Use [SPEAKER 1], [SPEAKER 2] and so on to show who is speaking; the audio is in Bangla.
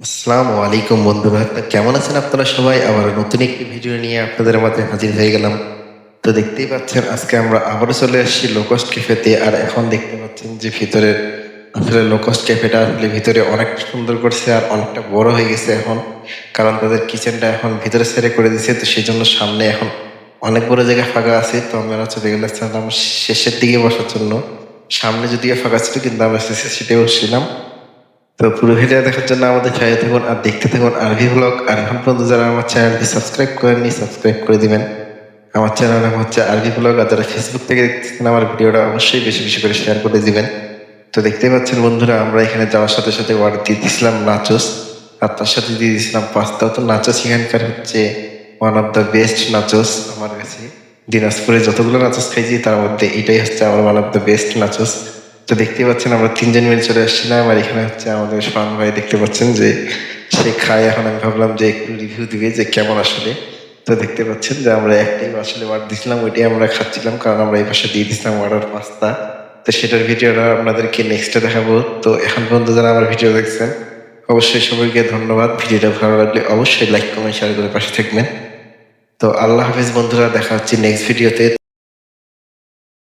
[SPEAKER 1] আসসালামু আলাইকুম বন্ধুরা, তো কেমন আছেন আপনারা সবাই? আবার নতুন একটি ভিডিও নিয়ে আপনাদের মাঝে হাজির হয়ে গেলাম। তো দেখতেই পাচ্ছেন আজকে আমরা আবারও চলে আসছি লো কস্ট ক্যাফেতে। আর এখন দেখতে পাচ্ছেন যে ভিতরের আসলে লো কস্ট ক্যাফেটা আসলে ভিতরে অনেকটা সুন্দর করছে আর অনেকটা বড় হয়ে গেছে এখন, কারণ তাদের কিচেনটা এখন ভিতরে ছেড়ে করে দিছে। তো সেই জন্য সামনে এখন অনেক বড় জায়গা ফাঁকা আছে। তো আমরা চলে গেলাম শেষের দিকে বসার জন্য। সামনে যদিও ফাঁকা ছিল কিন্তু আমরা শেষে সিটে বসছিলাম। তো পুরো ভিডিও দেখার জন্য আমাদের সাথে থাকুন আর দেখতে থাকুন আরভি ব্লগ। আর এখন পর্যন্ত যারা আমার চ্যানেলটি সাবস্ক্রাইব করেননি, সাবস্ক্রাইব করে দিবেন। আমার চ্যানেল নাম হচ্ছে আরভি ব্লগ। আর যারা ফেসবুক থেকে দেখতেছেন আমার ভিডিওটা অবশ্যই বেশি বেশি করে শেয়ার করে দিবেন। তো দেখতেই পাচ্ছেন বন্ধুরা, আমরা এখানে যাওয়ার সাথে সাথে অর্ডার দিয়ে দিয়েছিলাম নাচোস, আর তার সাথে দিয়ে দিয়েছিলাম পাস্তা। তো নাচোস এখানকার হচ্ছে one of the best nachos আমার কাছে। দিনাজপুরে যতগুলো নাচোস খাইছি তার মধ্যে এটাই হচ্ছে আমার one of the best nachos. তো দেখতেই পাচ্ছেন আমরা তিনজন মিলে চলে আসছিলাম। আর এখানে হচ্ছে আমাদের ফান ভাই, দেখতে পাচ্ছেন যে সে খায়। এখন আমি ভাবলাম যে একটু রিভিউ দিবে যে কেমন আসলে। তো দেখতে পাচ্ছেন যে আমরা একটাই আসলে অর্ডার দিয়েছিলাম, ওইটাই আমরা খাচ্ছিলাম, কারণ আমরা এই পাশে দিয়ে দিয়েছিলাম অর্ডার পাস্তা। তো সেটার ভিডিওটা আপনাদেরকে নেক্সটে দেখাবো। তো এখন পর্যন্ত যারা আমার ভিডিও দেখছেন অবশ্যই সবাইকে ধন্যবাদ। ভিডিওটা ভালো লাগলে অবশ্যই লাইক কমেন্ট শেয়ার করে পাশে থাকবেন। তো আল্লাহ হাফিজ বন্ধুরা, দেখা হচ্ছে নেক্সট ভিডিওতে।